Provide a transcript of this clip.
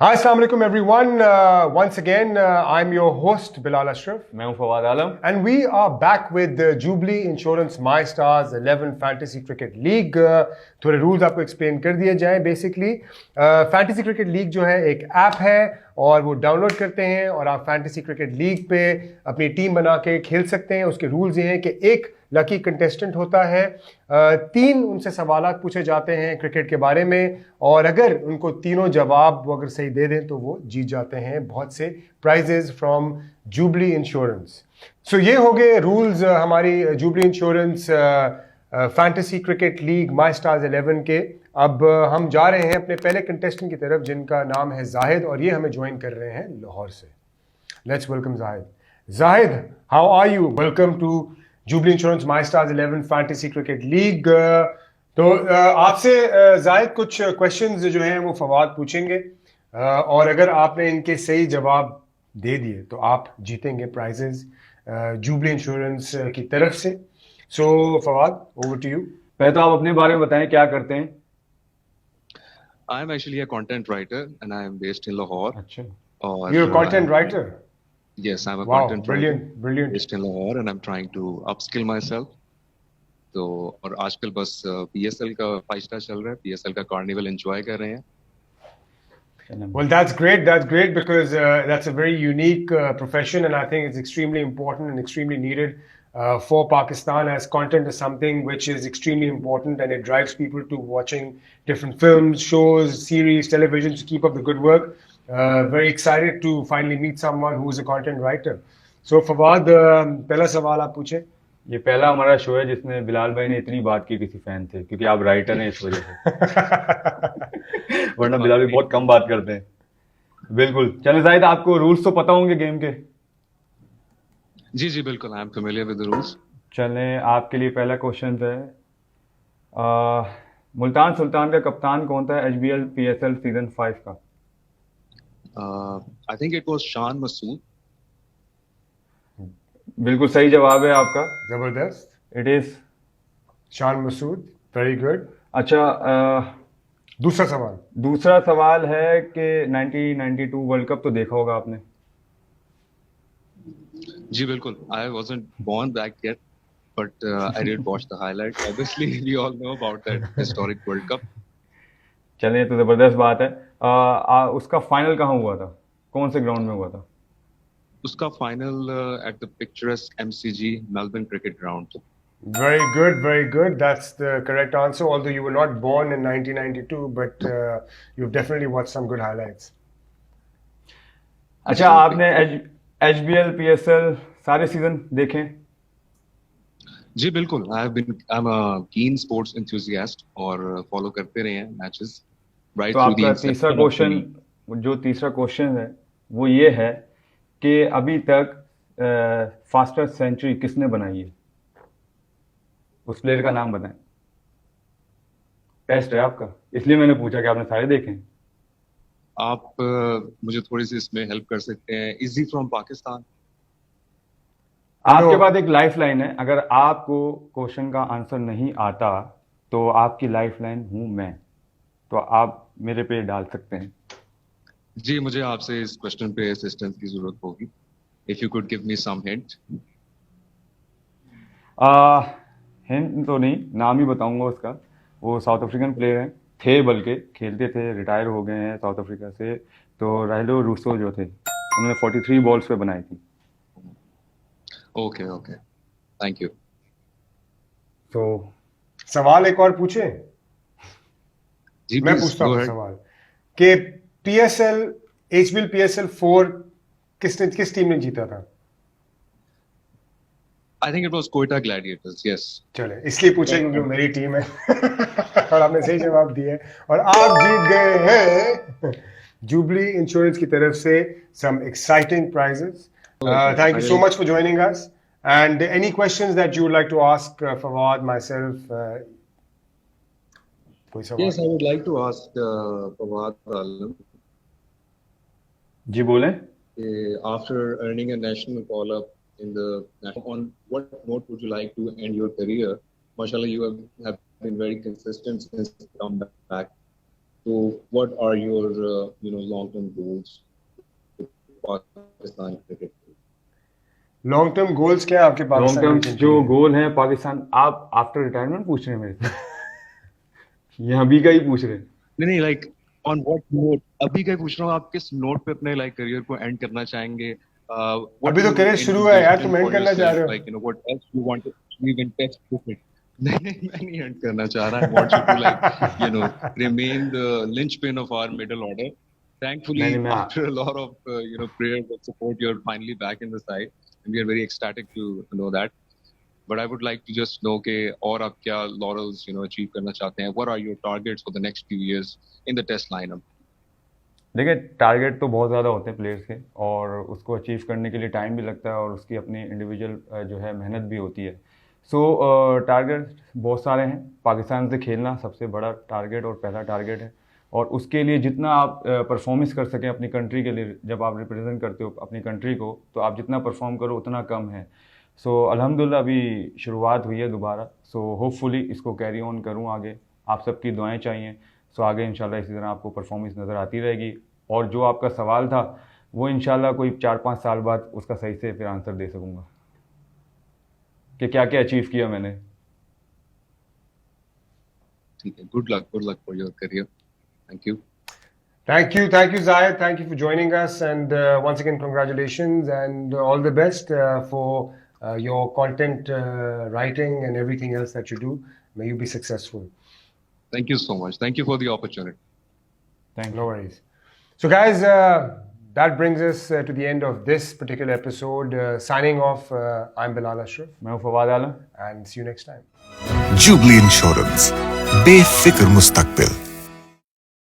Hi, Assalamu alaikum everyone. Once again, I'm your host Bilal Ashraf. मैं हूं फवाद आलम And we are back with the Jubilee Insurance My Stars 11 Fantasy Cricket League. थोड़े rules आपको explain कर दिए जाएं. Basically fantasy cricket league जो है एक ऐप है और वो डाउनलोड करते हैं और आप फैंटेसी क्रिकेट लीग पे अपनी टीम बना के खेल सकते हैं. उसके रूल्स ये हैं कि एक लकी कंटेस्टेंट होता है, 3 उनसे सवालात पूछे जाते हैं क्रिकेट के बारे में और अगर उनको तीनों जवाब वो अगर सही दे दें तो वो जीत जाते हैं बहुत से प्राइजेज फ्रॉम जुबली इंश्योरेंस. सो ये हो गए रूल्स हमारी jubilee insurance fantasy cricket league माई स्टार्स 11 के. अब हम जा रहे हैं अपने पहले कंटेस्टेंट की तरफ जिनका नाम है जाहिद और ये हमें ज्वाइन कर रहे हैं लाहौर से. Let's welcome Zahid. Zahid, how are you? Welcome to Jubilee Insurance My Stars 11 fantasy cricket league. तो आपसे जाहिद कुछ क्वेश्चंस जो हैं वो फवाद पूछेंगे और अगर आपने इनके सही जवाब दे दिए तो आप जीतेंगे प्राइजेस जुबली इंश्योरेंस की तरफ से. सो फवाद, ओवर टू यू. पहले तो आप अपने बारे में बताएं क्या करते हैं. I am actually a content writer and I am based in Lahore. अच्छा, Or you're a content writer. Yes, I'm a Wow, content writer brilliant. based in Lahore and I'm trying to upskill myself. तो और आजकल बस PSL का 5 star चल रहा है, PSL का कार्निवल एंजॉय कर रहे हैं. Well, that's great because that's a very unique profession and I think it's extremely important and extremely needed for Pakistan, as content is something which is extremely important and it drives people to watching different films, shows, series, television to keep up the good work. Very excited to finally meet someone who is a content writer. So Fawad, पहला सवाल आप पूछे. ये पहला हमारा show है जिसमें बिलाल भाई ने इतनी बात की किसी फैन थे, क्योंकि आप राइटर हैं इस वजह से. वरना बिलाल भी बहुत कम बात करते हैं. बिल्कुल. चलो जाहिद, आपको रूल्स तो पता होंगे गेम के. जी बिल्कुल, I am familiar with the rules. चलें, आपके लिए पहला क्वेश्चन है, मुल्तान सुल्तान का कप्तान कौन था HBL PSL सीजन 5 का? I think it was Shan Masood. बिल्कुल सही जवाब है आपका. जबरदस्त. It is Shan Masood. Very good. अच्छा, दूसरा सवाल है कि 1992 वर्ल्ड कप तो देखा होगा आपने. जी बिल्कुल, I wasn't born back yet but I did watch the highlights. Obviously we all know about that historic world cup. चलिए, तो जबरदस्त बात है. उसका फाइनल कहाँ हुआ था, कौन से ग्राउंड में हुआ था? उसका final at the picturesque MCG Melbourne cricket ground. Very good. That's the correct answer. Although you were not born in 1992, but you've definitely watched some good highlights. अच्छा, आपने HBL PSL सारे सीजन देखे? जी बिल्कुल, I am a कीन sports enthusiast और follow करते रहे हैं मैचेस राइट तो थ्रू आपका द तीसरा क्वेश्चन है वो ये है कि अभी तक फास्टेस्ट सेंचुरी किसने बनाई है? उस प्लेयर का नाम बताएं. टेस्ट है आपका, इसलिए मैंने पूछा कि आपने सारे देखे हैं. आप मुझे थोड़ी सी इसमें हेल्प कर सकते हैं. Is he from Pakistan? आपके पास एक लाइफ लाइन है. अगर आपको क्वेश्चन का आंसर नहीं आता तो आपकी लाइफ लाइन हूं मैं, तो आप मेरे पे डाल सकते हैं. जी, मुझे आपसे इस क्वेश्चन पे असिस्टेंस की जरूरत होगी. If you could give me some hint. Hint तो नहीं, नाम ही बताऊंगा उसका. वो साउथ अफ्रीकन प्लेयर हैं, थे बल्कि खेलते थे, रिटायर हो गए हैं साउथ अफ्रीका से. तो राहिलो रूसो जो थे, उन्होंने 43 बॉल्स पे बनाई थी. Okay, thank you. तो सवाल एक और पूछे? जी, मैं पूछता हूँ सवाल कि HBL PSL 4 किस टीम ने जीता था? I think it was Quetta Gladiators. Yes. चले, इसलिए पूछे क्योंकि वो मेरी टीम है और आपने सही जवाब दिया है और आप जीत गए हैं जुबली इंश्योरेंस की तरफ से some exciting prizes. Thank you so much for joining us. And any questions that you would like to ask Fawad, myself? Yes, I would like to ask Fawad Alam. जी बोलें. After earning a national call-up in the on what note would you like to end your career? Mashallah, you have been very consistent since come back. So, what are your long-term goals for Pakistan cricket? Long term goals क्या है आपके long Pakistan term cricket जो के? गोल है पाकिस्तान, आप after retirement पूछ रहे हैं मेरे से ये अभी का ही पूछ रहे हैं? नहीं, लाइक ऑन व्हाट नोट अभी क्या पूछ रहा हूँ, आप किस नोट पे अपने लाइक करियर को एंड करना चाहेंगे? अभी तो करियर शुरू है यार, तुम एंड करना चाह रहे हो? Like what else you want to achieve in test cricket? नहीं, मैं नहीं एंड करना चाह रहा। I want you to like remain the linchpin of our middle order. Thankfully, नहीं, मैं- after a lot of prayers and support, you're finally back in the side, and we are very ecstatic to know that. But I would like to just know कि और आप क्या laurels achieve करना चाहते हैं? What are your targets for the next few years in the test lineup? देखिए, target तो बहुत ज़्यादा होते हैं प्लेयर्स के, और उसको अचीव करने के लिए टाइम भी लगता है और उसकी अपनी इंडिविजुअल जो है मेहनत भी होती है। सो टारगेट बहुत सारे हैं। पाकिस्तान से खेलना सबसे बड़ा टारगेट और पहला टारगेट है, और उसके लिए जितना आप परफॉर्मेंस कर सकें अपनी कंट्री के लिए, जब आप रिप्रेजेंट करते हो अपनी कंट्री को, तो आप जितना परफॉर्म करो उतना कम है। सो अल्हम्दुलिल्लाह अभी शुरुआत हुई है दोबारा, सो होपफुली इसको कैरी ऑन करूँ आगे। आप सबकी दुआएं चाहिए। सो आगे इंशाल्लाह इसी तरह आपको परफॉर्मेंस नज़र आती रहेगी। और जो आपका सवाल था वो इंशाल्लाह कोई 4-5 साल बाद उसका सही से फिर आंसर दे सकूँगा कि क्या क्या अचीव किया मैंने। ठीक है, good luck for your career. Thank you. Thank you, Zahid. Thank you for joining us, and once again, congratulations and all the best for your content writing and everything else that you do. May you be successful. Thank you so much. Thank you for the opportunity. Thank No worries. So, guys, that brings us to the end of this particular episode. Signing off, I'm Bilal Ashraf, मैं हूँ फवाद आलम। and see you next time. Jubilee Insurance, बेफिक्र मुस्तकबिल।